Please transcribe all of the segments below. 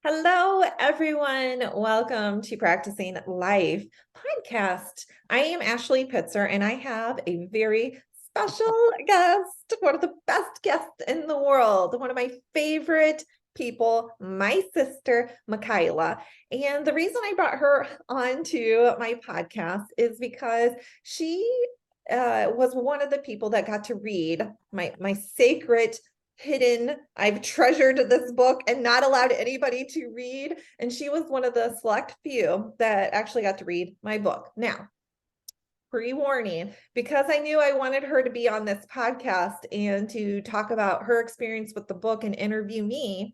Hello, everyone. Welcome to Practicing Life podcast. I am Ashley Pitzer, and I have a very special guest, one of the best guests in the world, one of my favorite people, my sister, Mickiala. And the reason I brought her onto my podcast is because she was one of the people that got to read my sacred hidden. I've treasured this book and not allowed anybody to read. And she was one of the select few that actually got to read my book. Now, pre-warning, because I knew I wanted her to be on this podcast and to talk about her experience with the book and interview me,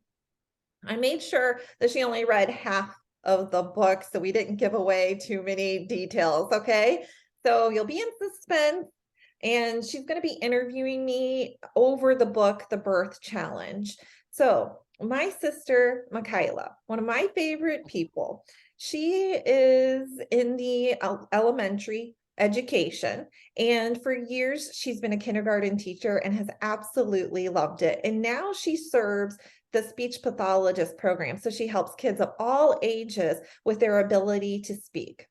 I made sure that she only read half of the book so we didn't give away too many details. Okay. So you'll be in suspense, and she's going to be interviewing me over the book, The Birth Challenge. So my sister, Mickiala, one of my favorite people, she is in the elementary education. And for years, she's been a kindergarten teacher and has absolutely loved it. And now she serves the speech pathologist program. So she helps kids of all ages with their ability to speak.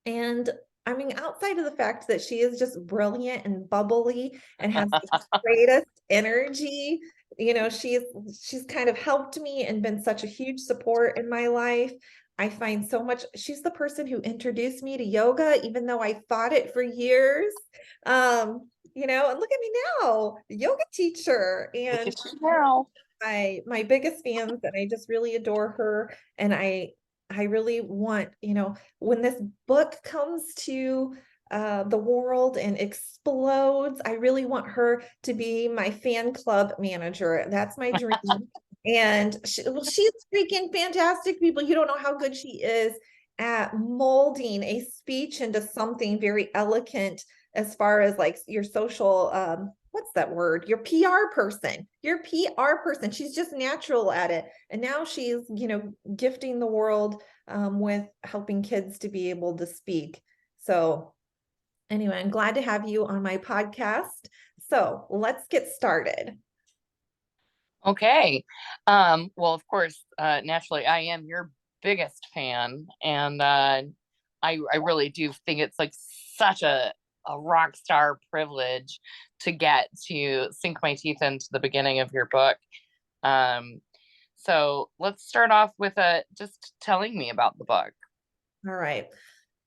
And I mean, outside of the fact that she is just brilliant and bubbly and has the greatest energy, she's kind of helped me and been such a huge support in my life. I find so much, she's the person who introduced me to yoga, even though I fought it for years. And look at me now, yoga teacher. Look And at you now. my biggest fans, and I just really adore her. And I really want, when this book comes to the world and explodes, I really want her to be my fan club manager. That's my dream. And she's freaking fantastic, people. You don't know how good she is at molding a speech into something very elegant as far as like your social, what's that word? Your PR person. She's just natural at it. And now she's, gifting the world with helping kids to be able to speak. So anyway, I'm glad to have you on my podcast. So let's get started. Okay. Well, of course, naturally, I am your biggest fan, and I really do think it's like such a rock star privilege to get to sink my teeth into the beginning of your book. So let's start off with just telling me about the book. All right.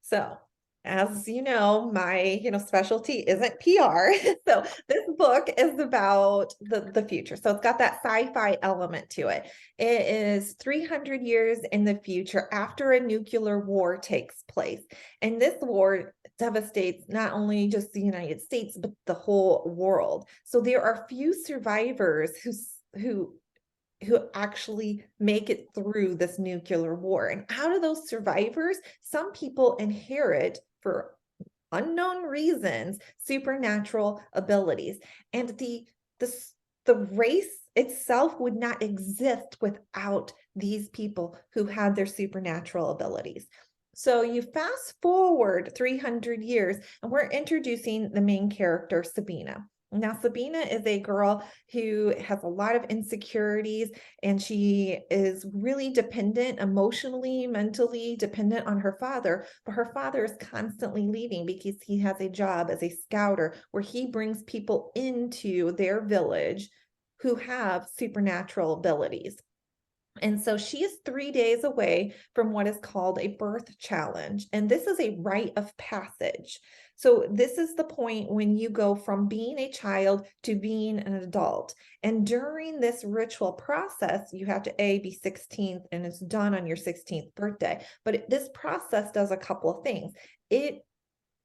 So, as you know, my specialty isn't PR. So this book is about the future. So it's got that sci-fi element to it. It is 300 years in the future after a nuclear war takes place. And this war devastates not only just the United States, but the whole world. So there are few survivors who actually make it through this nuclear war. And out of those survivors, some people inherit, for unknown reasons, supernatural abilities. And the race itself would not exist without these people who had their supernatural abilities. So you fast forward 300 years, and we're introducing the main character, Sabina. Now, Sabina is a girl who has a lot of insecurities, and she is really dependent emotionally, mentally dependent on her father. But her father is constantly leaving because he has a job as a scouter where he brings people into their village who have supernatural abilities. And so she is 3 days away from what is called a birth challenge. And this is a rite of passage. So this is the point when you go from being a child to being an adult. And during this ritual process, you have to be 16th, and it's done on your 16th birthday. But this process does a couple of things. It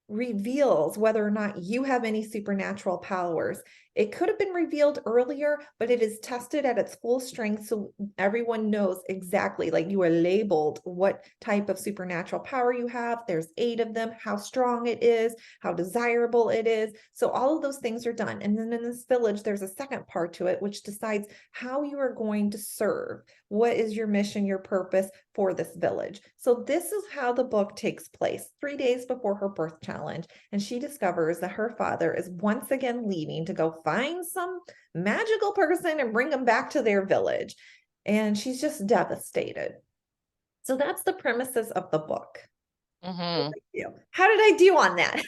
reveals whether or not you have any supernatural powers. It could have been revealed earlier, but it is tested at its full strength so everyone knows exactly, like you are labeled what type of supernatural power you have. There's 8 of them, how strong it is, how desirable it is. So all of those things are done. And then in this village, there's a second part to it, which decides how you are going to serve. What is your mission, your purpose for this village? So this is how the book takes place 3 days before her birth challenge. And she discovers that her father is once again leaving to go find some magical person and bring them back to their village. and she's just devastated. So that's the premises of the book. Mm-hmm. How did I do on that?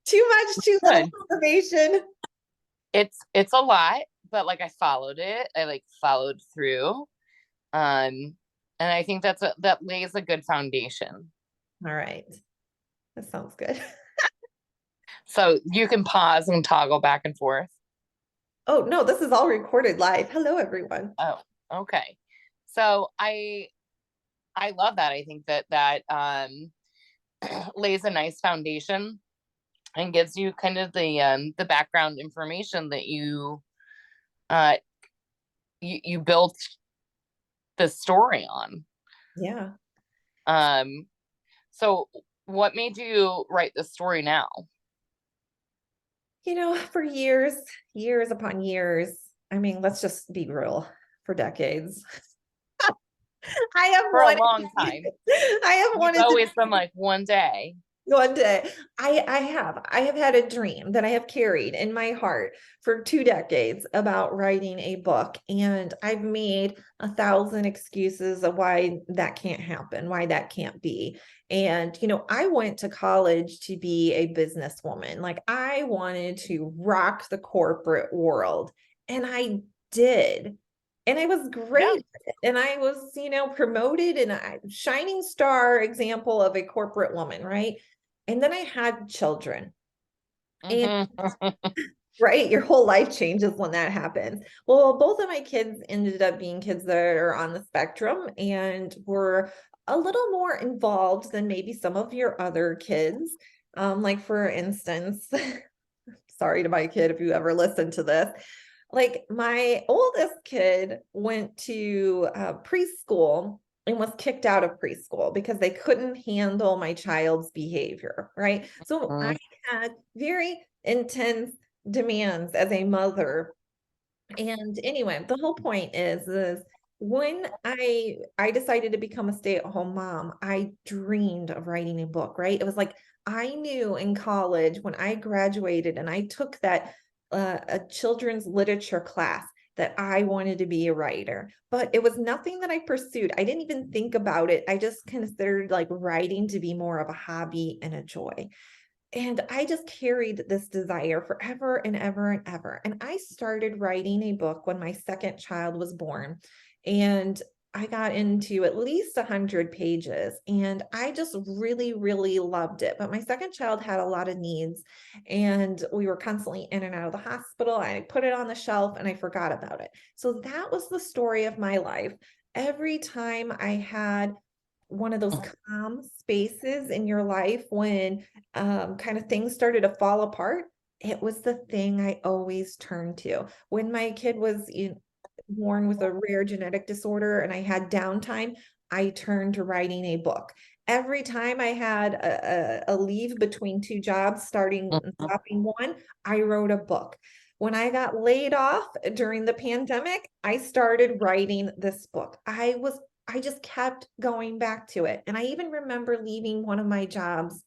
Too much, too little Good. information. It's a lot, but like I followed it. I like followed through. Um, and I think that lays a good foundation. All right. That sounds good. So you can pause and toggle back and forth. Oh, no, this is all recorded live. Hello, everyone. Oh, okay. So I love that. I think that lays a nice foundation and gives you kind of the background information that uh you built the story on. Yeah. Um, so what made you write the story now? For years, years upon years, I mean, let's just be real, for decades. I have For a wanted long time. I have You've wanted to always been like one day. one day. I have had a dream that I have carried in my heart for 2 decades about writing a book. And I've made 1,000 excuses of why that can't happen, why that can't be. And, I went to college to be a businesswoman. Like I wanted to rock the corporate world. And I did. And I was Yeah. great. And I was, promoted and a shining star example of a corporate woman, right? And then I had children. And Mm-hmm. right, your whole life changes when that happens. Well, both of my kids ended up being kids that are on the spectrum and were a little more involved than maybe some of your other kids. Like for instance, sorry to my kid if you ever listen to this. Like my oldest kid went to preschool and was kicked out of preschool because they couldn't handle my child's behavior, right? So I had very intense demands as a mother. And anyway, the whole point is when I decided to become a stay-at-home mom, I dreamed of writing a book, right? It was like I knew in college when I graduated and I took that a children's literature class that I wanted to be a writer, but it was nothing that I pursued. I didn't even think about it. I just considered like writing to be more of a hobby and a joy. And I just carried this desire forever and ever and ever. And I started writing a book when my second child was born. And I got into at least 100 pages and I just really, really loved it. But my second child had a lot of needs and we were constantly in and out of the hospital. I put it on the shelf and I forgot about it. So that was the story of my life. Every time I had one of those calm spaces in your life when kind of things started to fall apart, it was the thing I always turned to. When my kid was born with a rare genetic disorder and I had downtime, I turned to writing a book. Every time I had a leave between two jobs, starting and stopping one, I wrote a book. When I got laid off during the pandemic, I started writing this book. I just kept going back to it. And I even remember leaving one of my jobs.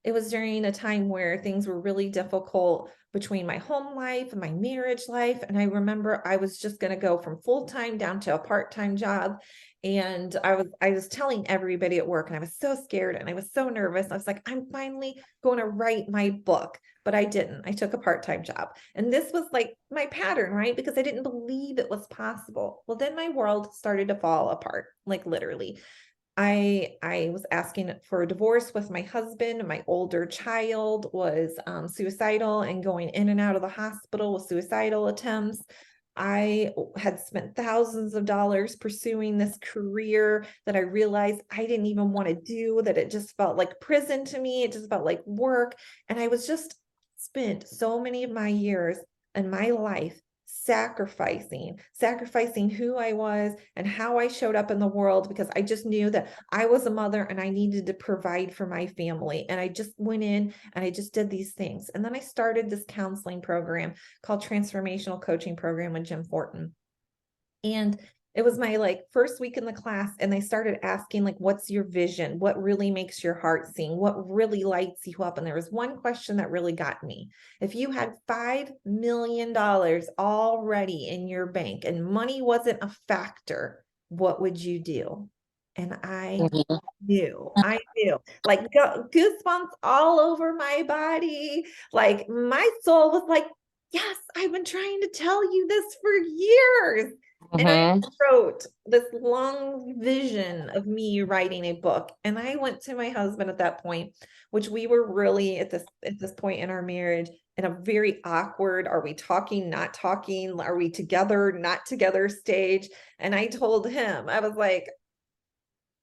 It was during a time where things were really difficult between my home life and my marriage life. And I remember I was just going to go from full-time down to a part-time job. And I was telling everybody at work, and I was so scared and I was so nervous. I was like, I'm finally going to write my book. But I didn't. I took a part-time job. And this was like my pattern, right? Because I didn't believe it was possible. Well, then my world started to fall apart, like literally. I was asking for a divorce with my husband. My older child was suicidal and going in and out of the hospital with suicidal attempts. I had spent thousands of dollars pursuing this career that I realized I didn't even want to do, that it just felt like prison to me. It just felt like work. And I was just spent so many of my years in my life sacrificing who I was and how I showed up in the world because I just knew that I was a mother and I needed to provide for my family. And I just went in and I just did these things. And then I started this counseling program called Transformational Coaching Program with Jim Fortin. And It was my like first week in the class, and they started asking like, what's your vision? What really makes your heart sing? What really lights you up? And there was one question that really got me. If you had $5 million already in your bank and money wasn't a factor, what would you do? And Mhm. I knew, like goosebumps all over my body. Like my soul was like, yes, I've been trying to tell you this for years. And I Mhm. wrote this long vision of me writing a book. And I went to my husband at that point, which we were really at this point in our marriage in a very awkward, are we talking, not talking? Are we together, not together stage? And I told him, I was like,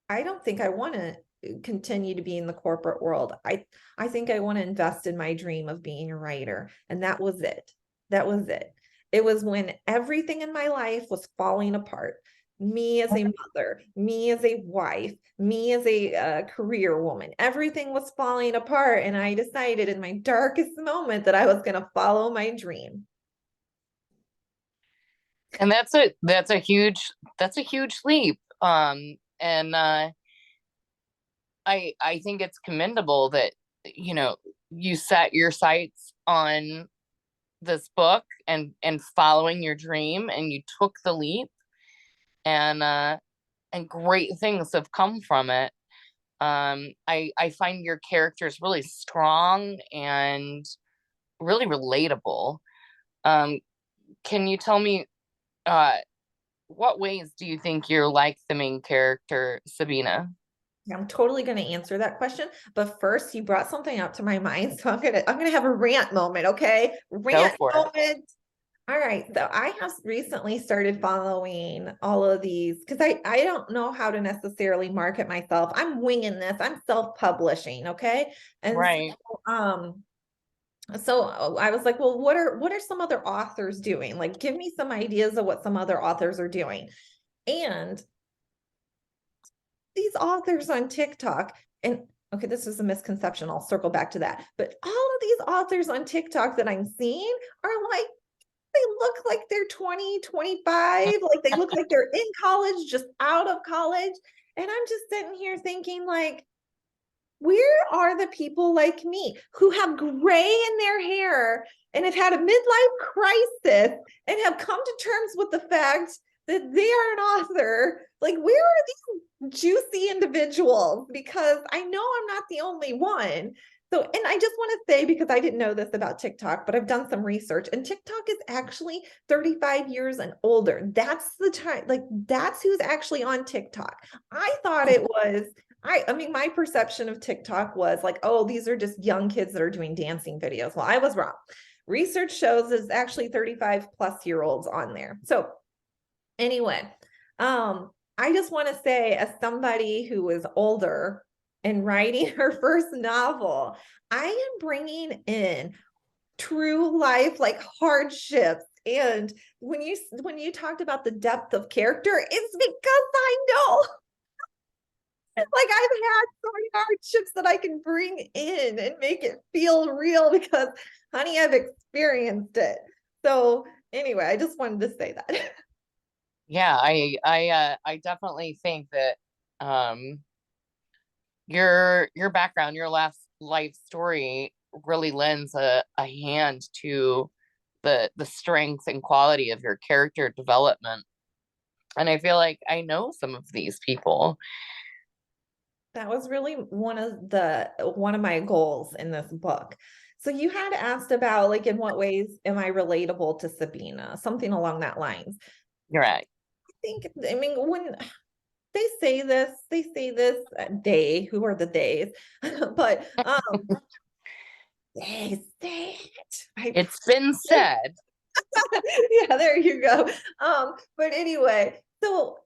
I don't think I want to continue to be in the corporate world. I think I want to invest in my dream of being a writer. And that was it. That was it. It was when everything in my life was falling apart. Me as a mother, me as a wife, me as a career woman, everything was falling apart. And I decided in my darkest moment that I was going to follow my dream. And that's a huge leap. And I think it's commendable that, you know, you set your sights on this book and following your dream, and you took the leap, and great things have come from it. I find your characters really strong and really relatable. Um, can you tell me uh what ways do you think you're like the main character, Sabina? I'm totally going to answer that question, but first you brought something up to my mind, so I'm going to have a rant moment, okay? Go Rant for it. moment. All right, so I have recently started following all of these because I don't know how to necessarily market myself. I'm winging this. I'm self-publishing, okay? And Right. so I was like, well, what are some other authors doing? Like, give me some ideas of what some other authors are doing. And these authors on TikTok, and okay, this is a misconception. I'll circle back to that. But all of these authors on TikTok that I'm seeing are like, they look like they're 20, 25, like they look like they're in college, just out of college. And I'm just sitting here thinking, like, where are the people like me who have gray in their hair and have had a midlife crisis and have come to terms with the fact that they are an author? Like, where are these juicy individuals? Because I know I'm not the only one. So, and I just want to say, because I didn't know this about TikTok, but I've done some research, and TikTok is actually 35 years and older. That's the time, like, that's who's actually on TikTok. I thought it was I mean, my perception of TikTok was like, oh, these are just young kids that are doing dancing videos. Well, I was wrong. Research shows there's actually 35+ year olds on there. So anyway, I just want to say, as somebody who is older and writing her first novel, I am bringing in true life like hardships. And when you talked about the depth of character, it's because I know, like, I've had so many hardships that I can bring in and make it feel real because, honey, I've experienced it. So anyway, I just wanted to say that. Yeah, I definitely think that your background, your last life story really lends a hand to the strength and quality of your character development. And I feel like I know some of these people. That was really one of my goals in this book. So you had asked about, like, in what ways am I relatable to Sabina? Something along that lines. You're right. I mean, when they say this, they, who are the days? But they say it. It's been said. Yeah, there you go. But anyway, so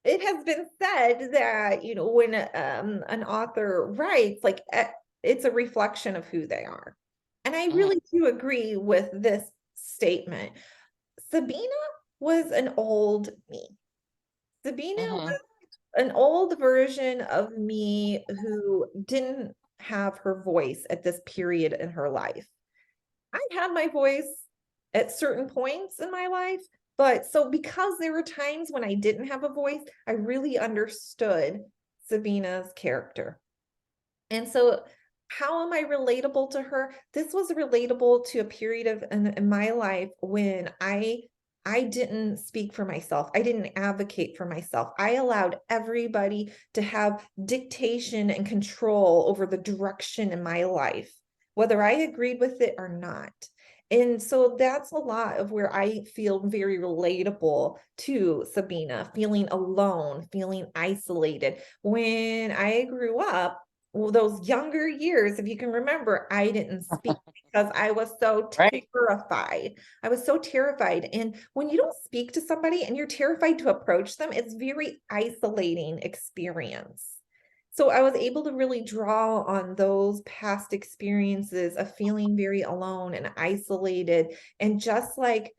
it has been said that, when an author writes, like, it's a reflection of who they are. And I Mhm. really do agree with this statement. Sabina was an old me. Sabina Mhm. was an old version of me who didn't have her voice at this period in her life. I had my voice at certain points in my life, But so because there were times when I didn't have a voice, I really understood Sabina's character. And so how am I relatable to her? This was relatable to a period of in my life when I didn't speak for myself. I didn't advocate for myself. I allowed everybody to have dictation and control over the direction in my life, whether I agreed with it or not. And so that's a lot of where I feel very relatable to Sabina, feeling alone, feeling isolated. When I grew up, well, those younger years, if you can remember, I didn't speak because I was so Right. terrified. I was so terrified. And when you don't speak to somebody and you're terrified to approach them, it's very isolating experience. So I was able to really draw on those past experiences of feeling very alone and isolated. And just like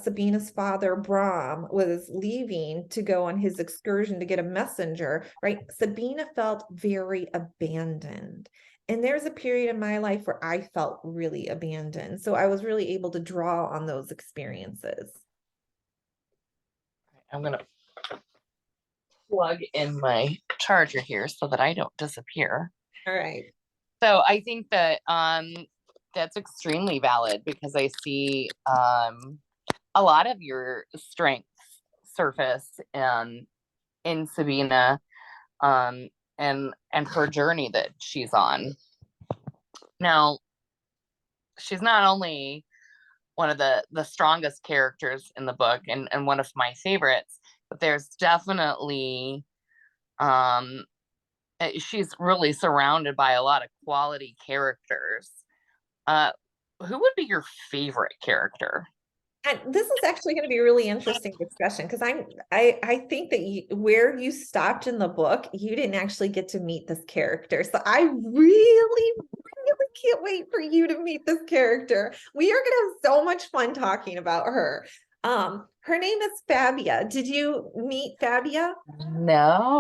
Sabina's father, Brom, was leaving to go on his excursion to get a messenger, right? Sabina felt very abandoned. And there's a period in my life where I felt really abandoned. So I was really able to draw on those experiences. I'm going to plug in my charger here so that I don't disappear. All right. So I think that that's extremely valid because I see a lot of your strengths surface in Sabina and her journey that she's on. Now, she's not only one of the strongest characters in the book and one of my favorites, but there's definitely she's really surrounded by a lot of quality characters. Uh, who would be your favorite character? And this is actually going to be a really interesting discussion because I think that where you stopped in the book, you didn't actually get to meet this character. So I really can't wait for you to meet this character. We are going to have so much fun talking about her. Her name is Fabia. Did you meet Fabia?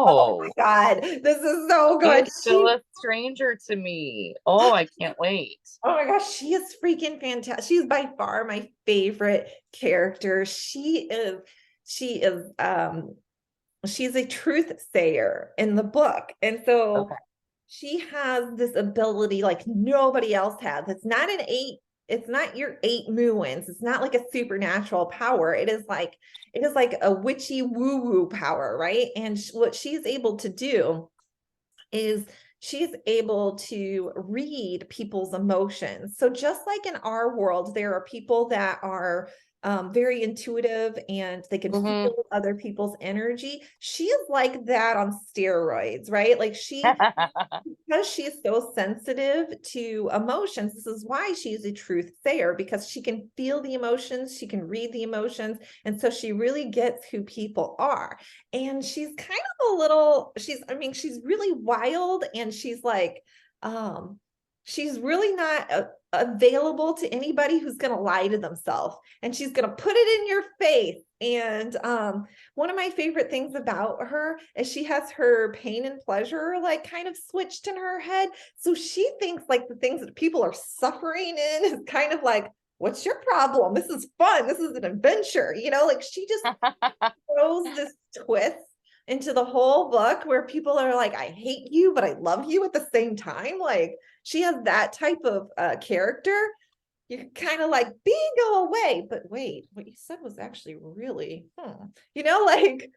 Oh my No. God, this is so She good. is still a stranger to me. Oh, I can't wait. Oh my gosh, she is freaking fantastic. She's by far my favorite character. She is she's a truth sayer in the book. And so Okay. she has this ability like nobody else has. It's not your eight moons. It's not like a supernatural power. It is like a witchy woo-woo power, right? And what she's able to do is she's able to read people's emotions. So just like in our world, there are people that are very intuitive and they can Mm-hmm. feel other people's energy. She is like that on steroids, right? Like because she's so sensitive to emotions, this is why she's a truth sayer, because she can feel the emotions, she can read the emotions, and so she really gets who people are. And she's kind of a little, she's really wild, and she's really not available to anybody who's going to lie to themselves, and she's going to put it in your face. And one of my favorite things about her is she has her pain and pleasure like kind of switched in her head. So she thinks like the things that people are suffering in is kind of like, what's your problem? This is fun. This is an adventure. Like she just throws this twist into the whole book where people are like, I hate you, but I love you at the same time. Like she has that type of character. You're kind of like, go away. But wait, what you said was actually really, like,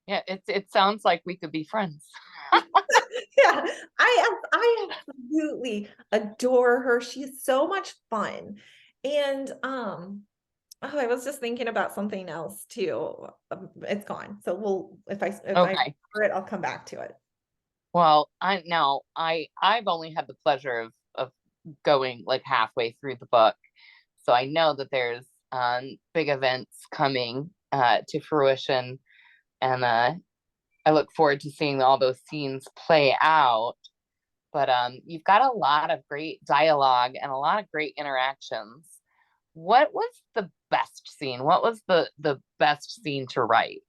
Yeah, it sounds like we could be friends. yeah, I absolutely adore her. She's so much fun. And oh, I was just thinking about something else too. It's gone. So if I Okay. remember it, I'll come back to it. Well, I've only had the pleasure of going like halfway through the book. So I know that there's big events coming to fruition, and I look forward to seeing all those scenes play out. But you've got a lot of great dialogue and a lot of great interactions. What was the best scene? What was the best scene to write?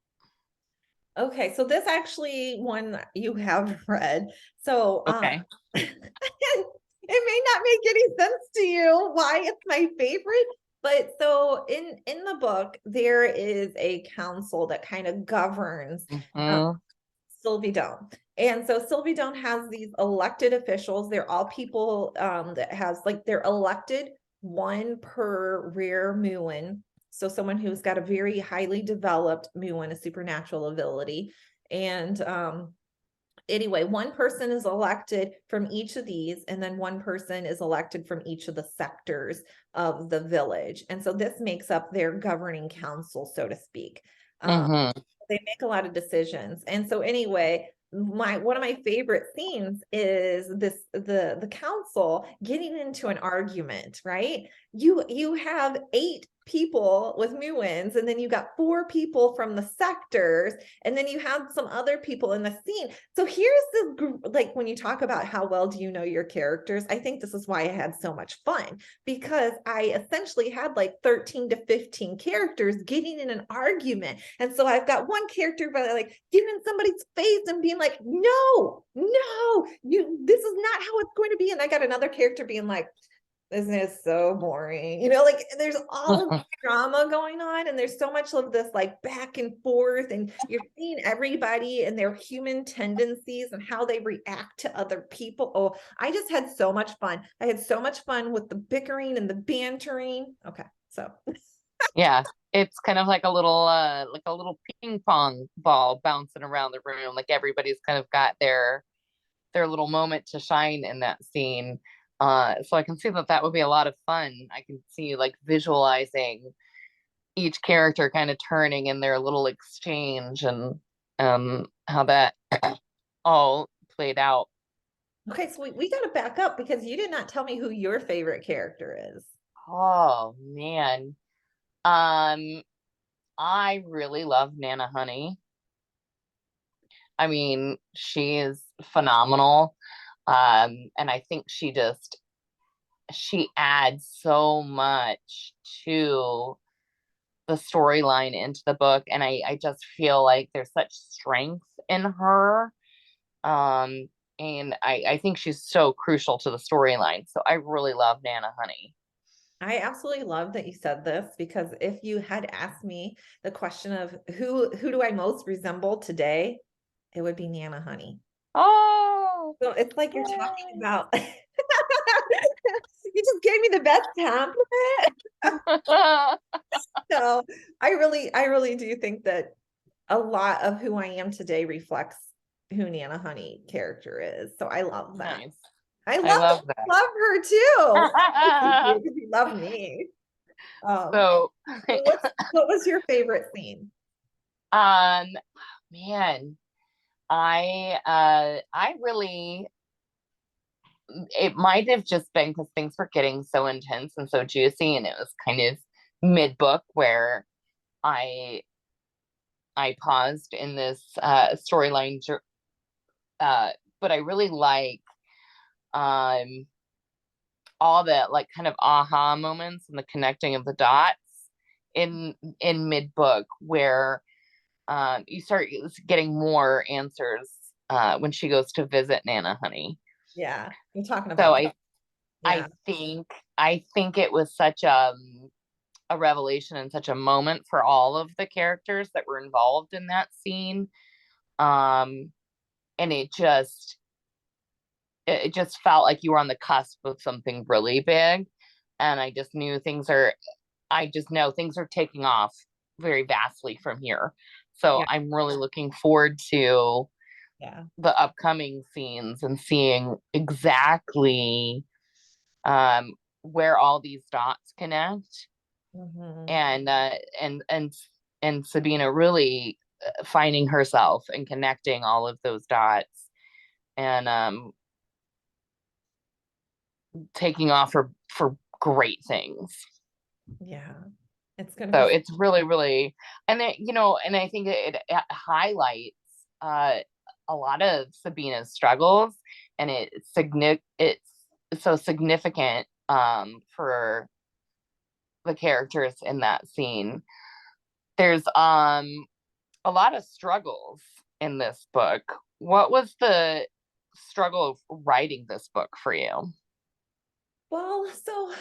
Okay, so this actually one you have read. So Okay. it may not make any sense to you why it's my favorite, But so in the book, there is a council that kind of governs Hmm. Sylvie Down. And so Sylvie Down has these elected officials. They're all people that has like they're elected one per rare Muin. So someone who's got a very highly developed Muin, a supernatural ability. And anyway, one person is elected from each of these, and then one person is elected from each of the sectors of the village. And so this makes up their governing council, so to speak. Hmm. They make a lot of decisions. And so anyway, my one of my favorite scenes is the council getting into an argument, right? You have 8 people with Muins, and then you got 4 people from the sectors, and then you have some other people in the scene. So here's the like when you talk about how well do you know your characters, I think this is why I had so much fun, because I essentially had like 13 to 15 characters getting in an argument. And so I've got one character but like getting in somebody's face and being like, no, no, this is not how it's going to be. And I got another character being like, isn't it so boring? Like there's all of the drama going on, and there's so much of this like back and forth, and you're seeing everybody and their human tendencies and how they react to other people. Oh, I just had so much fun. I had so much fun with the bickering and the bantering. Okay, so Yeah, it's kind of like a little ping pong ball bouncing around the room. Like everybody's kind of got their little moment to shine in that scene. So I can see that that would be a lot of fun. I can see like visualizing each character kind of turning in their little exchange and how that all played out. okay, so we got to back up because you did not tell me who your favorite character is. Oh man. Um, I really love Nana Honey. I mean, she is phenomenal. And I think she adds so much to the storyline into the book. And I just feel like there's such strength in her. Um, and I think she's so crucial to the storyline. So I really love Nana Honey. I absolutely love that you said this, because if you had asked me the question of who do I most resemble today, it would be Nana Honey. Oh, So it's like you're talking yay. about you just gave me the best compliment. So I really do think that a lot of who I am today reflects who Nana Honey character is. So I love that. Nice. I I love love that. love her too. Because you love me. So, So what was your favorite scene? um, man, I really, it might have just been because things were getting so intense and so juicy, and it was kind of mid book where I I paused in this storyline, uh, but I really like um all the like kind of aha moments and the connecting of the dots in mid book where you start getting more answers when she goes to visit Nana Honey. Yeah, you're talking So about that. I Yeah. think I think it was such a revelation and such a moment for all of the characters that were involved in that scene. Um, and it just felt like you were on the cusp of something really big. And I just know things are taking off very vastly from here. So Yeah. I'm really looking forward to Yeah. the upcoming scenes and seeing exactly um, where all these dots connect, Mhm. and and Sabina really finding herself and connecting all of those dots and taking off for great things. Yeah. It's gonna So be it's really, and it, and I think it highlights uh, a lot of Sabina's struggles, and it's so significant for the characters in that scene. There's a lot of struggles in this book. What was the struggle of writing this book for you? well, so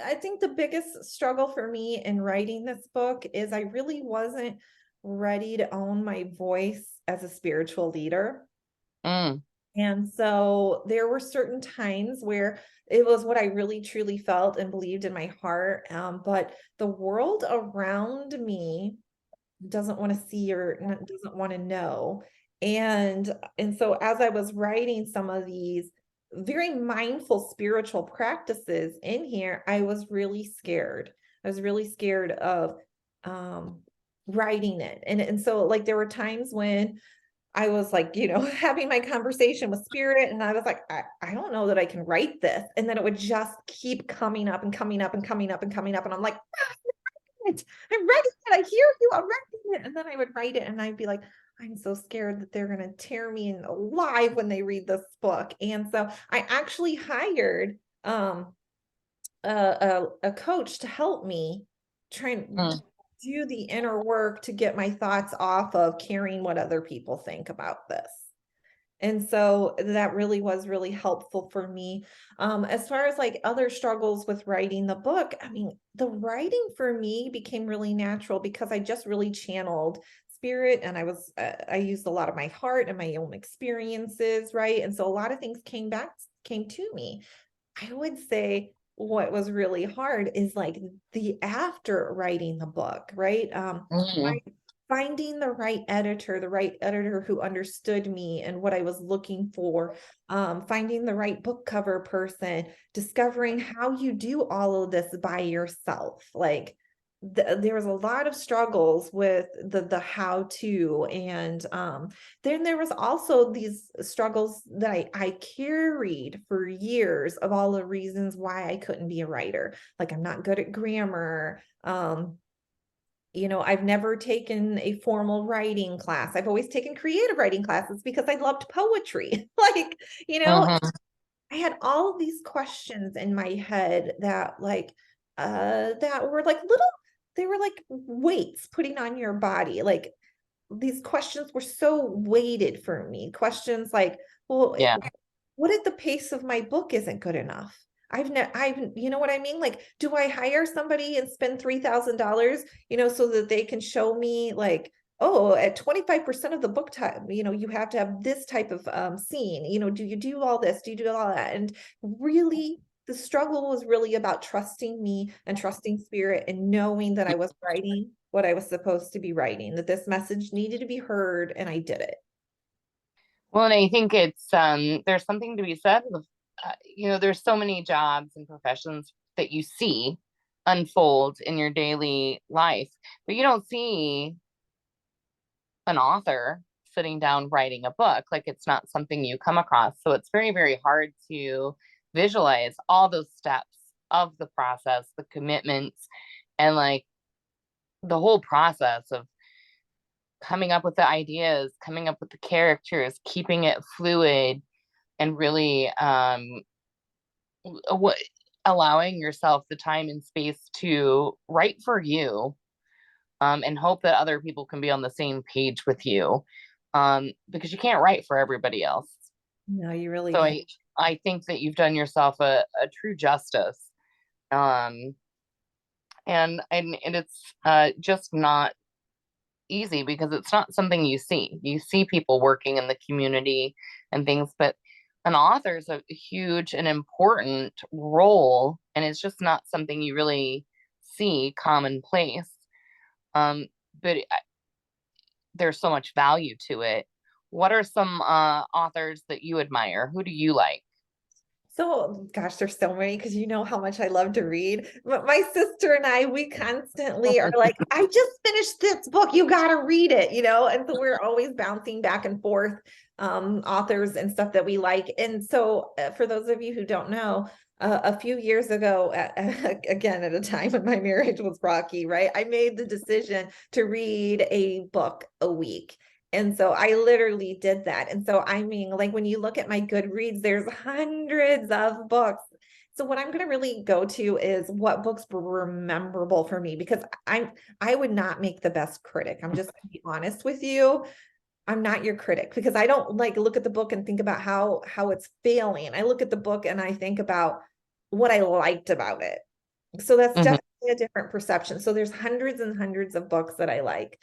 I think the biggest struggle for me in writing this book is I really wasn't ready to own my voice as a spiritual leader. Mm, And so there were certain times where it was what I really truly felt and believed in my heart. But the world around me doesn't want to see or doesn't want to know. And so as I was writing some of these very mindful spiritual practices in here, I was really scared. I was really scared of um writing it. And so like there were times when I was like, having my conversation with spirit, and I was like, I don't know that I can write this. And then it would just keep coming up and coming up and coming up and coming up. And I'm like, it. I'm writing it. I hear you. I'm writing it. And then I would write it and I'd be like, I'm so scared that they're going to tear me alive when they read this book. And so I actually hired a coach to help me try and mm. do the inner work to get my thoughts off of caring what other people think about this. And so that really was really helpful for me. As far as like other struggles with writing the book, I mean, the writing for me became really natural because I just really channeled spirit, and I used a lot of my heart and my own experiences, right? And so a lot of things came to me. I would say what was really hard is like the after writing the book, right? Mm. Finding the right editor who understood me and what I was looking for, finding the right book cover person, discovering how you do all of this by yourself. Like there was a lot of struggles with the how to, and then there was also these struggles that I carried for years of all the reasons why I couldn't be a writer. Like I'm not good at grammar. I've never taken a formal writing class. I've always taken creative writing classes because I loved poetry. Like, you know, Mhm. I had all of these questions in my head that were like they were like weights putting on your body. Like these questions were so weighted for me. Questions like, well, Yeah. what if the pace of my book isn't good enough? You know what I mean? Like, do I hire somebody and spend $3,000, so that they can show me like, oh, at 25% of the book time, you have to have this type of scene, do you do all this? Do you do all that? And really, the struggle was really about trusting me and trusting spirit and knowing that I was writing what I was supposed to be writing, that this message needed to be heard, and I did it. Well, and I think it's there's something to be said with there's so many jobs and professions that you see unfold in your daily life, but you don't see an author sitting down writing a book. Like it's not something you come across. So it's very, very hard to visualize all those steps of the process, the commitments, and like the whole process of coming up with the ideas, coming up with the characters, keeping it fluid, and really what allowing yourself the time and space to write for you, and hope that other people can be on the same page with you, because you can't write for everybody else. No, you really So can't. I think that you've done yourself a true justice, um, and it's just not easy because it's not something you see. You see people working in the community and things, but an author is a huge and important role, and it's just not something you really see commonplace. Um, but there's so much value to it. What are some authors that you admire? Who do you like? So, gosh, there's so many because you know how much I love to read. But my sister and I, we constantly are like, I just finished this book. You got to read it, And so we're always bouncing back and forth authors and stuff that we like. And so, for those of you who don't know, a few years ago, again, at a time when my marriage was rocky, right? I made the decision to read a book a week. And so I literally did that. And so, I mean, like when you look at my Goodreads, there's hundreds of books. So what I'm going to really go to is what books were memorable for me, because I would not make the best critic. I'm just going to be honest with you. I'm not your critic because I don't like look at the book and think about how it's failing. I look at the book and I think about what I liked about it. So that's Mhm. definitely a different perception. So there's hundreds and hundreds of books that I like.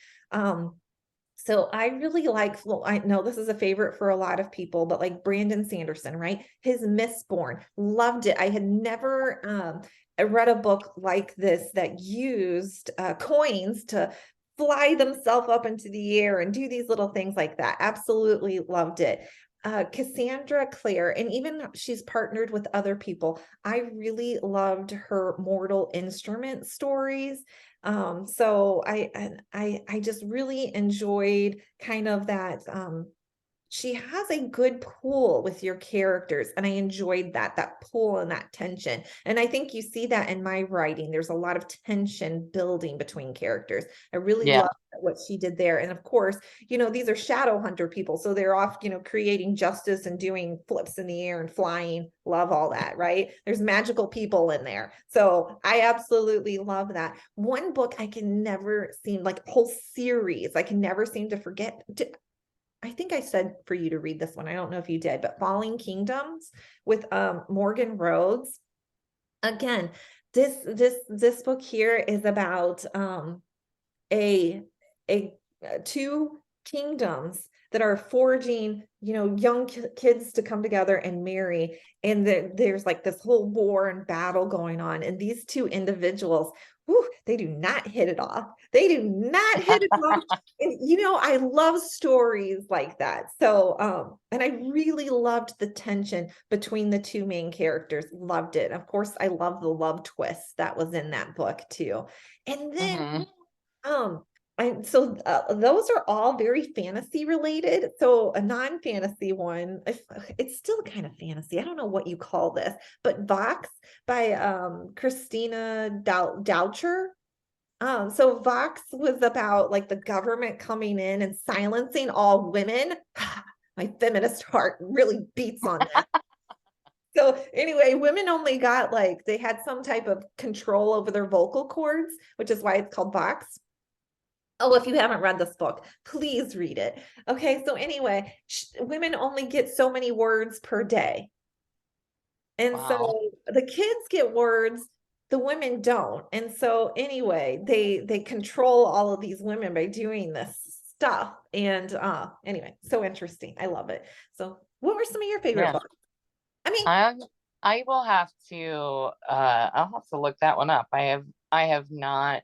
So I really like, well, I know this is a favorite for a lot of people, but like Brandon Sanderson, right? His Mistborn, loved it. I had never I read a book like this that used coins to fly themselves up into the air and do these little things like that. Absolutely loved it. Cassandra Clare, and even she's partnered with other people. I really loved her Mortal Instrument stories. So I just really enjoyed kind of that she has a good pull with your characters, and I enjoyed that pull and that tension. And I think you see that in my writing. There's a lot of tension building between characters. I really Yeah. love what she did there. And of course, these are shadow hunter people, so they're off, creating justice and doing flips in the air and flying. Love all that, right? There's magical people in there. So I absolutely love that. One book I can never seem, like whole series, I can never seem to forget. I think I said for you to read this one. I don't know if you did, but Falling Kingdoms with Morgan Rhodes. Again, this book here is about a a two kingdoms that are forging, young kids to come together and marry. And there's like this whole war and battle going on. And these two individuals, whew, they do not hit it off. They do not hit it off. And I love stories like that. So, and I really loved the tension between the two main characters. Loved it. Of course, I love the love twist that was in that book too. And then Mhm. um, so those are all very fantasy related. So a non-fantasy one, if it's still kind of fantasy, I don't know what you call this, but Vox by Christina Doucher. So Vox was about like the government coming in and silencing all women. My feminist heart really beats on this. So anyway, women only got like they had some type of control over their vocal cords, which is why it's called Vox. Oh, if you haven't read this book, please read it. Okay, so anyway, women only get so many words per day. And Wow. so the kids get words, the women don't. And so anyway, they control all of these women by doing this stuff. And anyway, so interesting. I love it. So what were some of your favorite Yeah. books? I mean, I I will have to I'll have to look that one up. I have not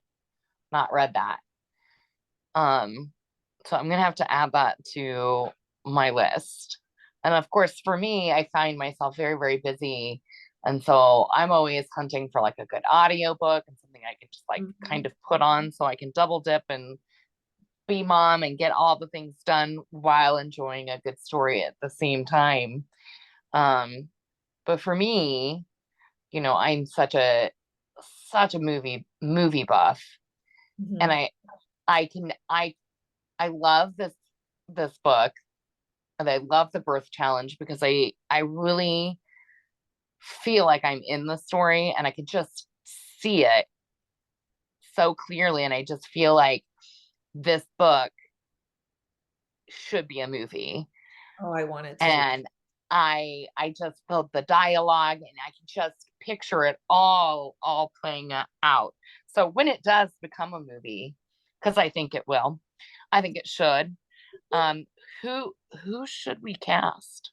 read that. Um so I'm gonna have to add that to my list. And of course, for me, I find myself very, very busy. And so I'm always hunting for like a good audiobook and something I can just like kind mhm, of put on so I can double dip and be mom and get all the things done while enjoying a good story at the same time. Um, but for me, I'm such a movie buff, and mhm. I love this book, and I love the birth challenge because I really feel like I'm in the story and I can just see it so clearly, and I just feel like this book should be a movie. Oh, I wanted to be. And I just felt the dialogue and I can just picture it all playing out. So when it does become a movie, because I think it will, I think it should. Um, who should we cast?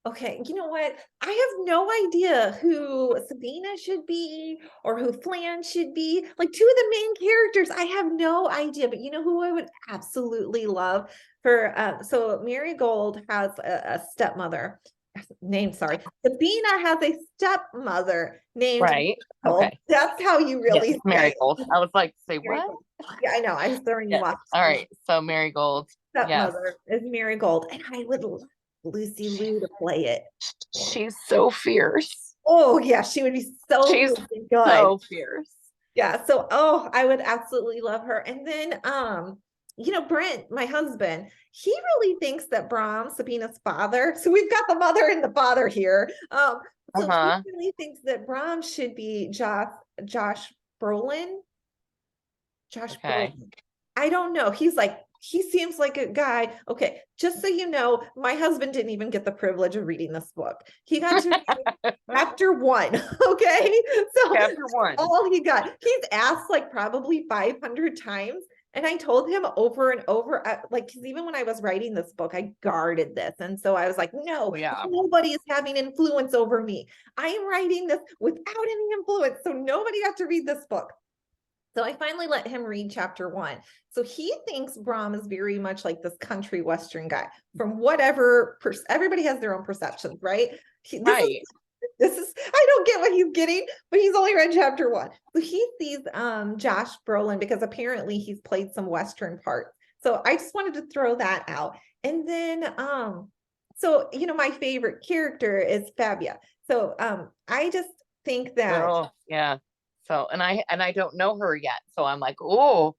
Okay, you know what? I have no idea who Sabina should be or who Flan should be. Like two of the main characters, I have no idea. But you know who I would absolutely love for so Marigold has a stepmother named, sorry. Sabina has a stepmother named Right. Marigold. Okay. That's how you Yes, really say Marigold. it. I was like, say what? Marigold. Yeah, I know. I was throwing you Yes. off. All right. So Marigold. Yes. Stepmother is Marigold, and I would love Lucy Liu to play it. She's so fierce. Oh yeah, she would be so She's freaking good. so fierce. Yeah, so oh, I would absolutely love her. And then Brent, my husband, he really thinks that Brom, Sabina's father, so we've got the mother and the father here. So he Uh-huh. really thinks that Brom should be Josh Brolin. Josh Okay. Brolin. I don't know. He's like, he seems like a guy. Okay, just so you know, my husband didn't even get the privilege of reading this book. He got to chapter 1. Okay, so Chapter one. all he got. He's asked like probably 500 times. And I told him over and over, like, because even when I was writing this book, I guarded this. And so I was like, no, Yeah. nobody is having influence over me. I am writing this without any influence. So nobody got to read this book. So I finally let him read chapter 1. So he thinks Brom is very much like this country Western guy from whatever, everybody has their own perceptions, right? Right. This is, I don't get what he's getting, but he's only read chapter 1. So he sees Josh Brolin because apparently he's played some Western parts. So I just wanted to throw that out. And then so my favorite character is Fabia. So I just think that Girl. Yeah. So and I don't know her yet. So I'm like, oh,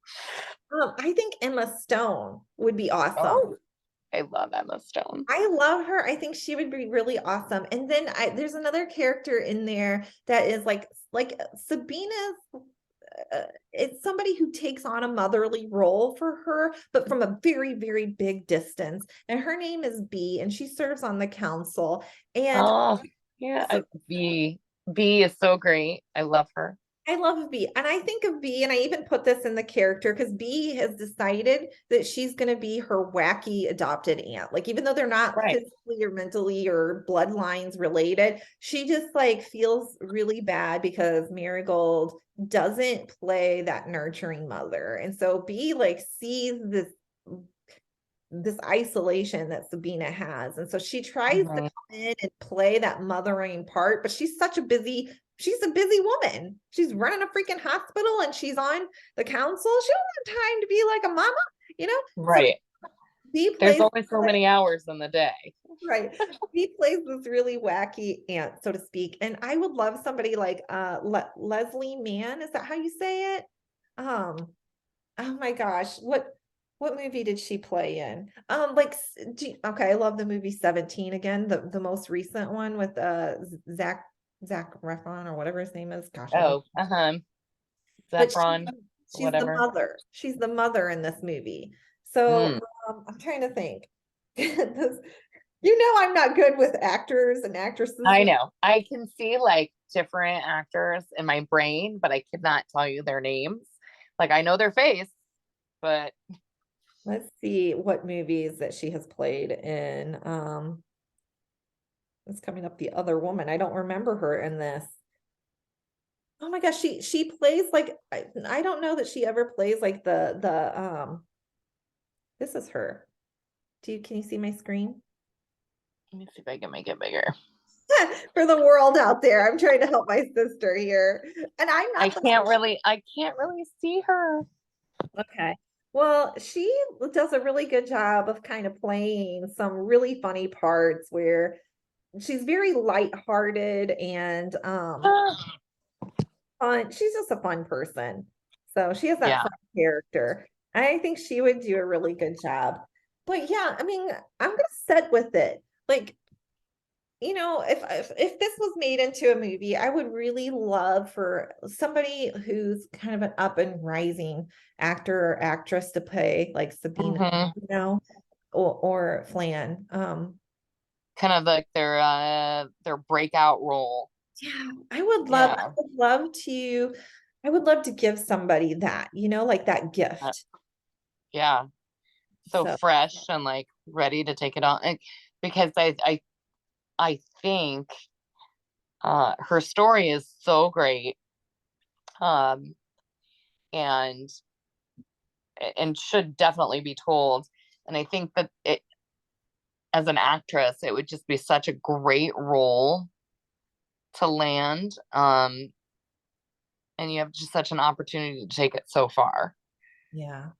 I think Emma Stone would be awesome. oh, I love Emma Stone. I love her. I think she would be really awesome. And then there's another character in there that is like Sabina's. It's somebody who takes on a motherly role for her, but from a very, very big distance. And her name is B, and she serves on the council. And Oh, yeah. so B is so great. I love her. I love B. And I think of B, and I even put this in the character because B has decided that she's going to be her wacky adopted aunt. Like, even though they're not Right. physically or mentally or bloodlines related, she just like feels really bad because Marigold doesn't play that nurturing mother. And so B like sees this isolation that Sabina has. And so she tries to come in and play that mothering part, but she's a busy woman. She's running a freaking hospital and she's on the council. She don't have time to be like a mama, you know? So Right. B There's plays only so many hours in the day. right. B plays this really wacky aunt, so to speak. And I would love somebody like Leslie Mann. Is that how you say it? Um, oh my gosh, what movie did she play in? Like, okay, I love the movie 17 again, the most recent one with Zach Efron or whatever his name is. Gosh, I don't. Oh, uh-huh. But Zephron, she's the whatever. mother. She's the mother in this movie. So Mm. I'm trying to think. This, I'm not good with actors and actresses. I know. I can see like different actors in my brain, but I could not tell you their names. Like I know their face, but Let's see what movies that she has played in. It's coming up the other woman. I don't remember her in this. Oh my gosh, she plays like I don't know that she ever plays like the this is her. Can you see my screen? let me see if I can make it bigger. For the world out there. I'm trying to help my sister here. And I'm not I can't really see her. okay. Well, she does a really good job of kind of playing some really funny parts where she's very lighthearted and fun. She's just a fun person. So she has that Yeah. fun character. I think she would do a really good job. But yeah, I mean, I'm gonna sit with it. Like, if this was made into a movie, I would really love for somebody who's kind of an up and rising actor or actress to play like Sabina, Hmm. or Flan. Kind of like their breakout role. Yeah, Yeah. I would love to give somebody that, like that Uh, gift. yeah. So So fresh and like ready to take it on. And because I think her story is so great. Um and should definitely be told. And I think that it as an actress, it would just be such a great role to land. And you have just such an opportunity to take it so far. yeah,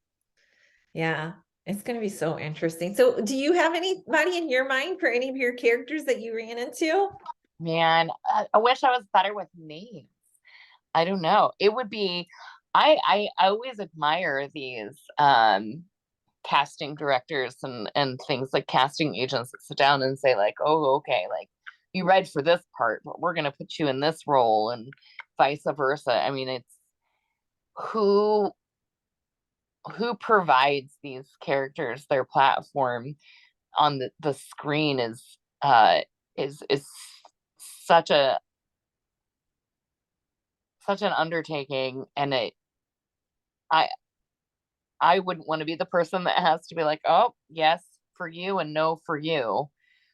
yeah. It's going to be so interesting. So, do you have anybody in your mind for any of your characters that you ran into? Man, I wish I was better with names. I don't know. It would be I always admire these casting directors and things like casting agents that sit down and say like, oh, okay, like you read for this part, but we're gonna put you in this role and vice versa. I mean, it's who who provides these characters their platform on the screen is such a such an undertaking, and I I wouldn't want to be the person that has to be like, oh yes for you and no for you.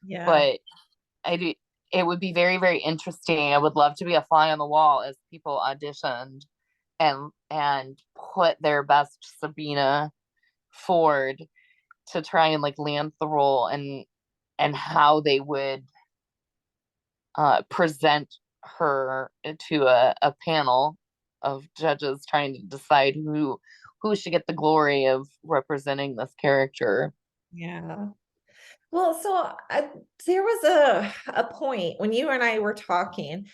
Yeah. But I do, it would be very, very interesting. I would love to be a fly on the wall as people auditioned and put their best Sabina forward to try and like land the role, and how they would present her to a panel of judges trying to decide who should get the glory of representing this character. Yeah. Well, so there was a point when you and I were talking.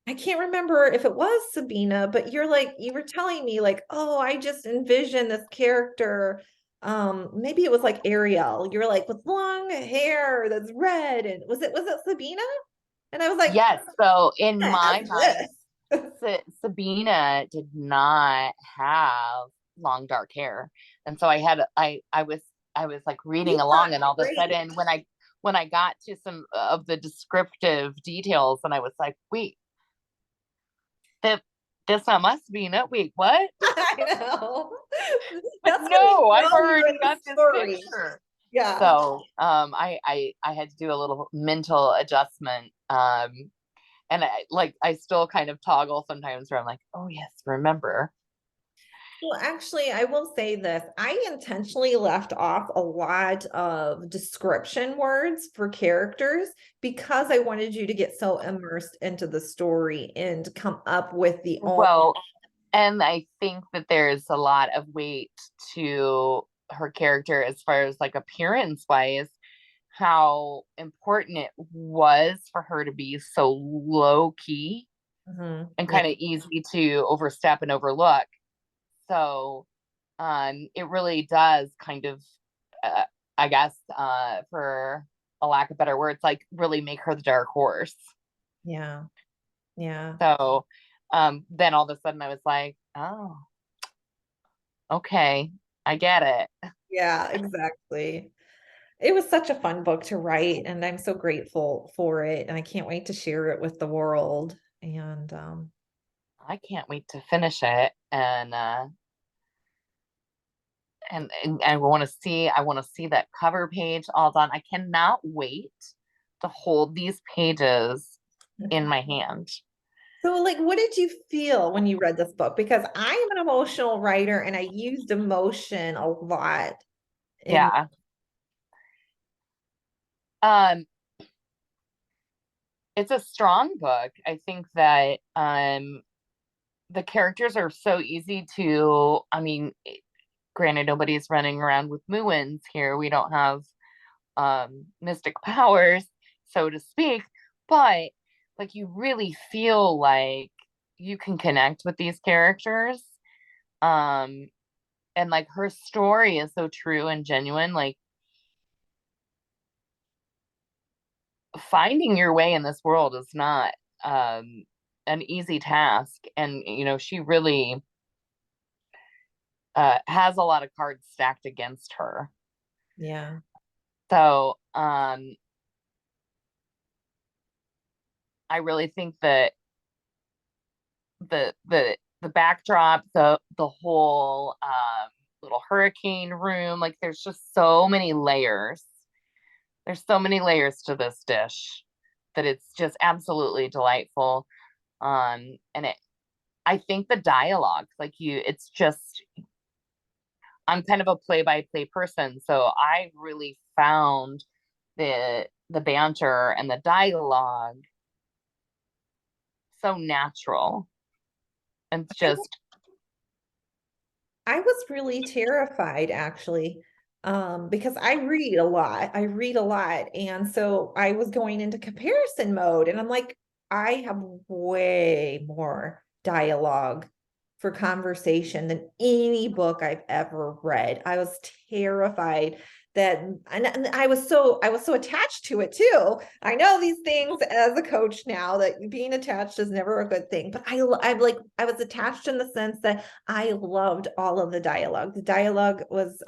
I can't remember if it was Sabina, but you were telling me like, oh, I just envisioned this character. Maybe it was like Ariel. You're like with long hair that's red, and was it Sabina? And I was like, Yes, so in what my is mind, this? Sabina did not have long dark hair, and so I was like You reading got along, and all of a great. sudden when I got to some of the descriptive details, and I was like, wait, that that's not my Sabina. Wait, what? I know. But That's when you no, I've know you're already in the got this story. picture. Yeah. So I had to do a little mental adjustment. And I still kind of toggle sometimes where I'm like, oh yes, remember. Well, actually, I will say this. I intentionally left off a lot of description words for characters because I wanted you to get so immersed into the story and come up with the own. Well, and I think that there's a lot of weight to her character as far as like appearance wise, how important it was for her to be so low key Mhm. and Yeah. kind of easy to overstep and overlook. So it really does kind of, uh, I guess, for a lack of better words, like really make her the dark horse. Yeah. Yeah. So then all of a sudden I was like, oh, okay, I get it. Yeah, exactly. It was such a fun book to write, and I'm so grateful for it. And I can't wait to share it with the world. And I can't wait to finish it, and I want to see that cover page all done. I cannot wait to hold these pages in my hand. so, like, what did you feel when you read this book? Because I am an emotional writer and I used emotion a lot in. Yeah. Um, it's a strong book. I think that the characters are so easy to, I mean, granted nobody's running around with Muins here. We don't have mystic powers, so to speak, but like you really feel like you can connect with these characters. Um and like her story is so true and genuine. Like finding your way in this world is not an easy task, and she really has a lot of cards stacked against her. Yeah. So I really think that the backdrop, the whole little hurricane room, like there's just so many layers. There's so many layers to this dish that it's just absolutely delightful. And I think the dialogue, like it's just, I'm kind of a play-by-play person, so I really found the banter and the dialogue so natural, and it's just I was really terrified actually, because I read a lot. I read a lot. And so I was going into comparison mode and I'm like, I have way more dialogue for conversation than any book I've ever read. I was terrified and I was so attached to it too. I know these things as a coach now, that being attached is never a good thing, but I was attached in the sense that I loved all of the dialogue. The dialogue was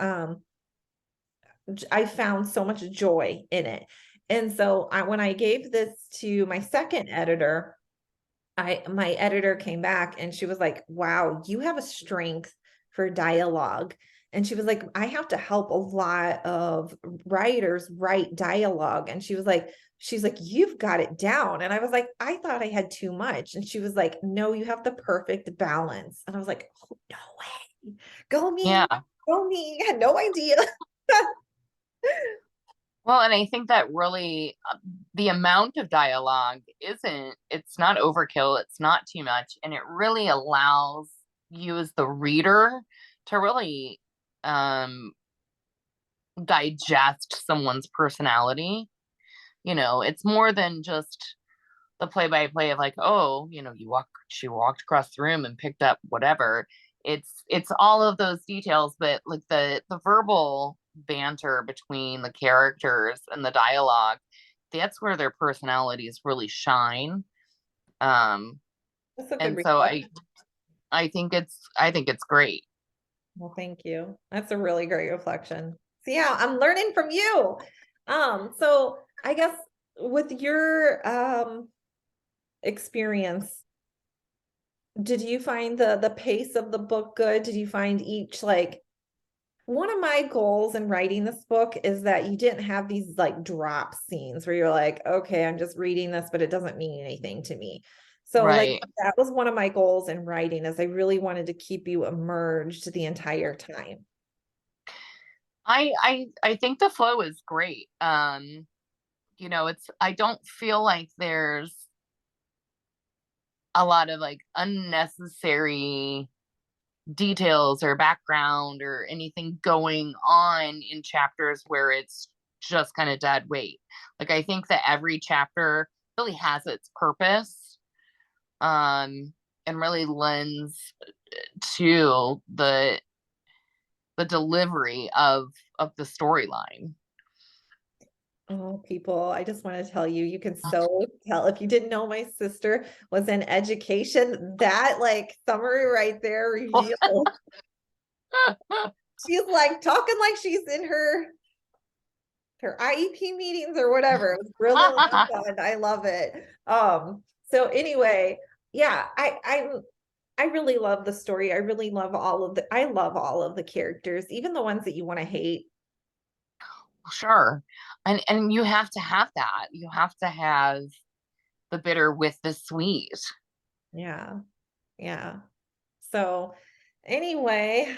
I found so much joy in it. And so when I gave this to my second editor, my editor came back and she was like, wow, you have a strength for dialogue. And she was like, I have to help a lot of writers write dialogue. And she's like, you've got it down. And I was like, I thought I had too much. And she was like, no, you have the perfect balance. And I was like, oh, no way. Go me, Yeah. go me. I had no idea. Well, and I think that really the amount of dialogue it's not overkill, it's not too much, and it really allows you as the reader to really um digest someone's personality. It's more than just the play by play of like, oh, she walked across the room and picked up whatever. It's all of those details, but like the verbal banter between the characters and the dialogue, that's where their personalities really shine. Um, That's a good and so reflection. I think it's great. Well, thank you. That's a really great reflection. So yeah, I'm learning from you. So I guess with your experience, did you find the pace of the book good? Did you find each like one of my goals in writing this book is that you didn't have these like drop scenes where you're like, okay, I'm just reading this, but it doesn't mean anything to me. So like Right. that was one of my goals in writing is I really wanted to keep you immersed the entire time. I think the flow is great. It's I don't feel like there's a lot of like unnecessary details or background or anything going on in chapters where it's just kind of dead weight. Like I think that every chapter really has its purpose, and really lends to the delivery of the storyline. Oh, people, I just want to tell you, you can so tell if you didn't know my sister was in education, that like summary right there reveals she's like talking like she's in her IEP meetings or whatever. It was brilliantly done. I love it. So anyway, yeah, I really love the story. I really love I love all of the characters, even the ones that you want to hate. Sure. And you have to have that. You have to have the bitter with the sweet. Yeah. Yeah. So anyway,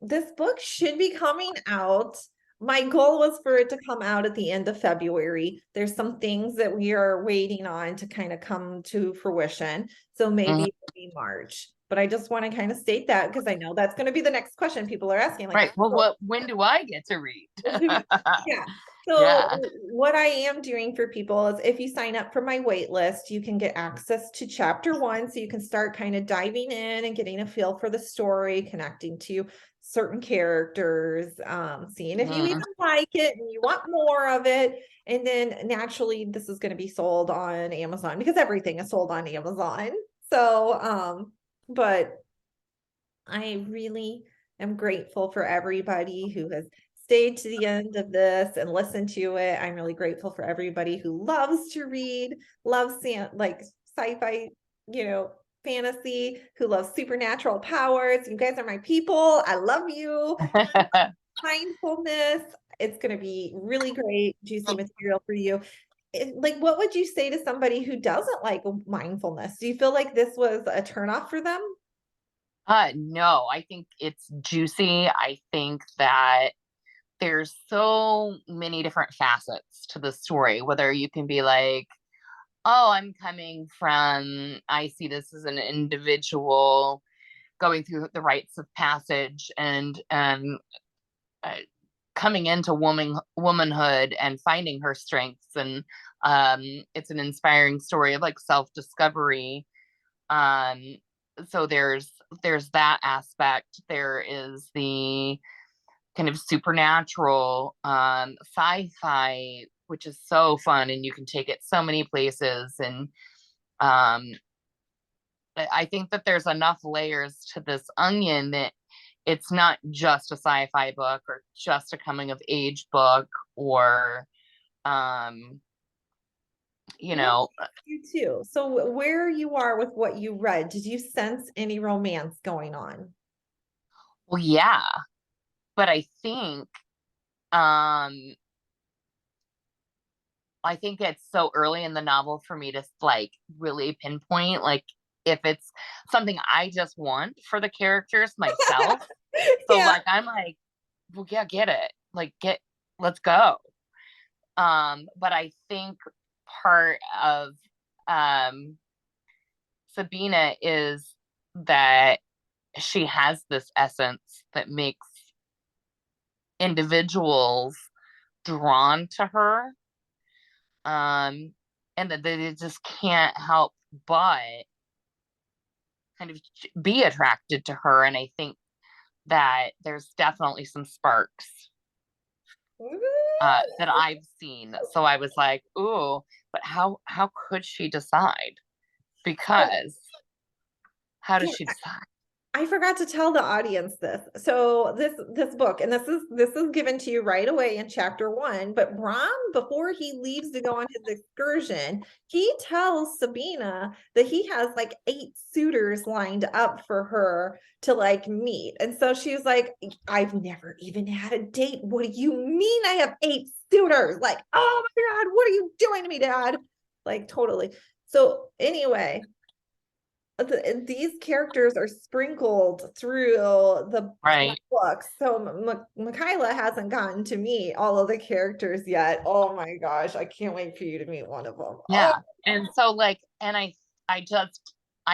this book should be coming out. My goal was for it to come out at the end of February. There's some things that we are waiting on to kind of come to fruition. So maybe Mhm. it'll be March. But I just want to kind of state that because I know that's going to be the next question people are asking. Like, Right. Well, so when do I get to read? yeah. So Yeah. what I am doing for people is if you sign up for my wait list, you can get access to chapter 1. So you can start kind of diving in and getting a feel for the story, connecting to certain characters, seeing if you even Mhm. like it and you want more of it. And then naturally, this is going to be sold on Amazon because everything is sold on Amazon. So, but I really am grateful for everybody who has stayed to the end of this and listened to it. I'm really grateful for everybody who loves to read, loves like sci-fi, fantasy, who loves supernatural powers. You guys are my people. I love you. Mindfulness. It's going to be really great, juicy material for you. Like, what would you say to somebody who doesn't like mindfulness? Do you feel like this was a turnoff for them? No, I think it's juicy. I think that there's so many different facets to the story, whether you can be like, oh, I see this as an individual going through the rites of passage and uh, coming into womanhood and finding her strengths, and it's an inspiring story of like self-discovery. um so there's that aspect. There is the kind of supernatural, sci-fi, which is so fun, and you can take it so many places. And um, I think that there's enough layers to this onion that it's not just a sci-fi book or just a coming of age book, or um, you Let me know, ask you too. So where you are with what you read, did you sense any romance going on? well, yeah, but um I think it's so early in the novel for me to like really pinpoint like if it's something I just want for the characters myself. So Yeah. like I'm like, well, yeah, get it. Like let's go. But I think part of um Sabina is that she has this essence that makes individuals drawn to her. And that they just can't help but kind of be attracted to her. And I think that there's definitely some sparks that I've seen. So I was like, ooh, but how could she decide? So, Because how does yeah, she decide? I forgot to tell the audience this. So this book, and this is given to you right away in chapter 1, but Brom, before he leaves to go on his excursion, he tells Sabina that he has like 8 suitors lined up for her to like meet. And so she's like, I've never even had a date. What do you mean I have 8 suitors? Like, oh my God, what are you doing to me, Dad? Like, totally. So anyway, these characters are sprinkled through the Right. book. So Mickiala hasn't gotten to meet all of the characters yet. Oh my gosh, I can't wait for you to meet one of them. Oh, Yeah. And so like, and I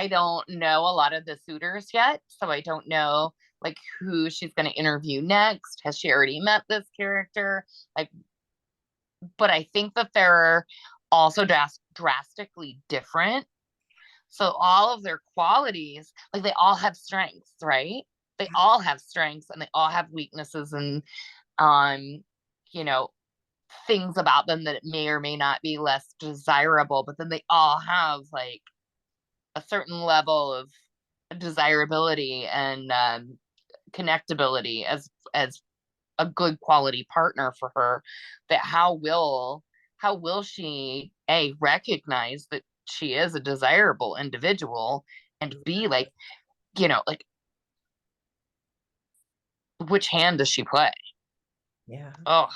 don't know a lot of the suitors yet. So I don't know like who she's going to interview next. Has she already met this character? Like, but I think that they're also drastically different. So all of their qualities, like they all have strengths, right? They all have strengths and they all have weaknesses, and um, you know, things about them that may or may not be less desirable, but then they all have like a certain level of desirability and connectability as a good quality partner for her. That how will she a recognize that she is a desirable individual, and b like like which hand does she play? yeah. Oh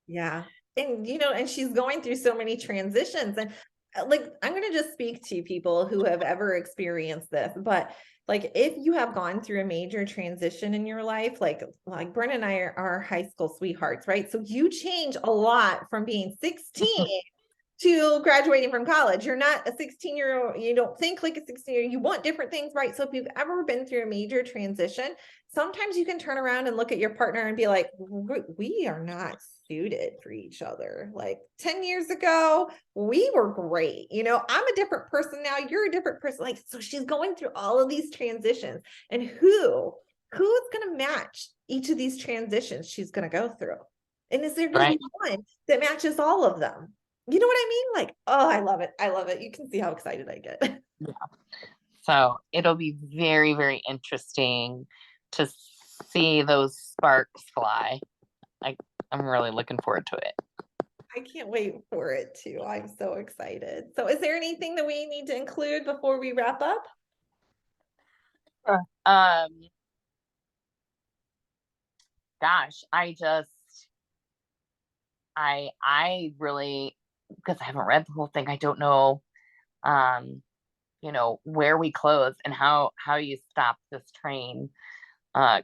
Yeah. And and she's going through so many transitions, and like I'm going to just speak to people who have ever experienced this, but like if you have gone through a major transition in your life, like Brent and I are high school sweethearts, right? So you change a lot from being 16 to graduating from college. You're not a 16-year-old. You don't think like a 16-year-old. You want different things, right? So if you've ever been through a major transition, sometimes you can turn around and look at your partner and be like, we are not suited for each other. Like 10 years ago, we were great. I'm a different person now. You're a different person. Like, so she's going through all of these transitions, and who's going to match each of these transitions she's going to go through? And is there going to right. be one that matches all of them? You know what I mean? Like, oh, I love it. I love it. You can see how excited I get. Yeah. So it'll be very, very interesting to see those sparks fly. I, I'm really looking forward to it. I can't wait for it too. I'm so excited. So is there anything that we need to include before we wrap up? Sure. Gosh, I really, because I haven't read the whole thing, I don't know, um, where we close and how you stop this train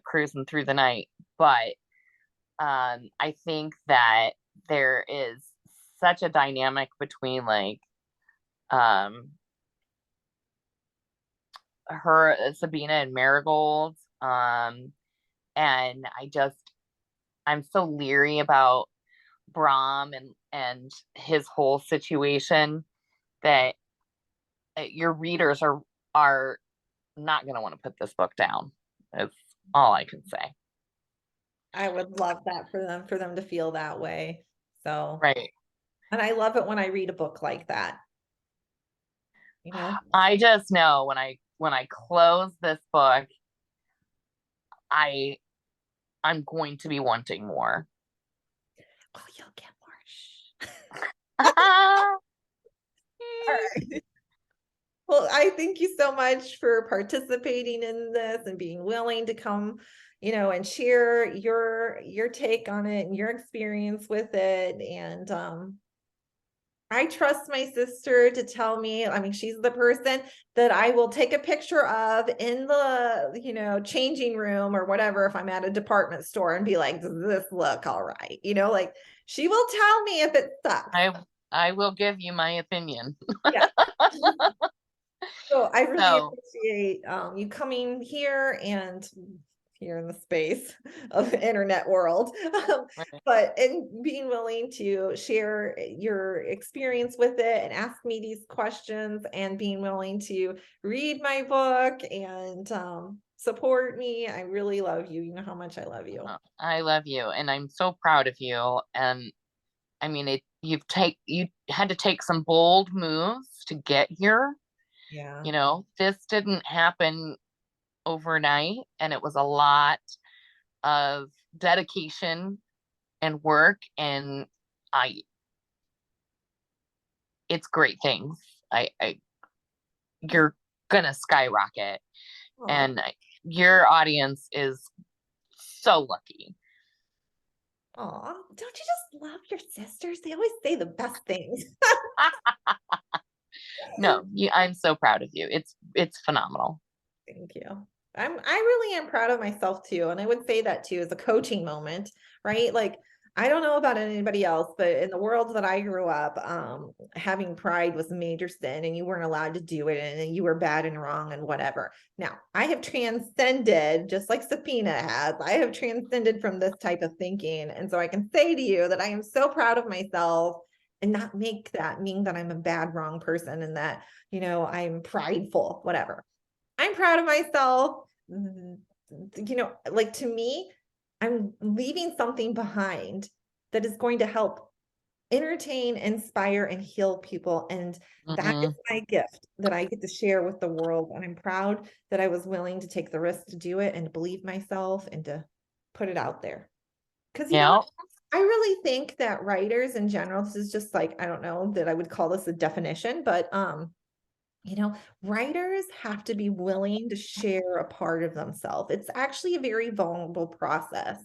cruising through the night. But I think that there is such a dynamic between like um her Sabina and Marigold. And I'm so leery about Brom and his whole situation that your readers are not going to want to put this book down. Is all I can say. I would love that for them to feel that way. So, Right. and I love it when I read a book like that, you know. I just know when I close this book, I I'm going to be wanting more. Oh, you'll get more. All right. Well, I thank you so much for participating in this and being willing to come, and share your take on it and your experience with it. And I trust my sister to tell me, I mean, she's the person that I will take a picture of in the, changing room or whatever if I'm at a department store and be like, does this look all right? Like she will tell me if it sucks. I will give you my opinion. Yeah. So I really So, appreciate you coming here and here in the space of the internet world, right. but and being willing to share your experience with it and ask me these questions and being willing to read my book and support me. I really love you. You know how much I love you. I love you and I'm so proud of you. And I mean, you had to take some bold moves to get here. Yeah. This didn't happen overnight, and it was a lot of dedication and work. And I, it's great things. I you're gonna skyrocket, Oh, and your audience is so lucky. don't you just love your sisters? They always say the best things. No, I'm so proud of you. It's phenomenal. Thank you. I really am proud of myself too. And I would say that too as a coaching moment, right? Like, I don't know about anybody else, but in the world that I grew up, having pride was a major sin and you weren't allowed to do it and you were bad and wrong and whatever. Now, I have transcended, just like Sabina has, I have transcended from this type of thinking. And so I can say to you that I am so proud of myself and not make that mean that I'm a bad, wrong person and that, I'm prideful, whatever. I'm proud of myself. Like to me, I'm leaving something behind that is going to help entertain, inspire, and heal people. And that is Hmm. my gift that I get to share with the world. And I'm proud that I was willing to take the risk to do it and believe myself and to put it out there. Because Yeah. I really think that writers in general, this is just like, I don't know that I would call this a definition, but writers have to be willing to share a part of themselves. It's actually a very vulnerable process.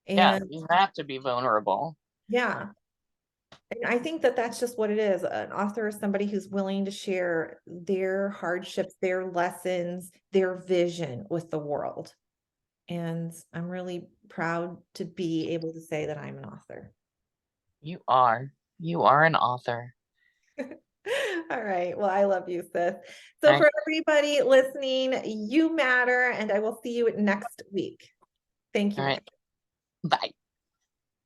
Yeah, And you have to be vulnerable. yeah, and I think that that's just what it is. An author is somebody who's willing to share their hardships, their lessons, their vision with the world. And I'm really proud to be able to say that I'm an author. You are an author. All right. Well, I love you, sis. So All right. for everybody listening, you matter, and I will see you next week. Thank you, All right. Mickiala. Bye.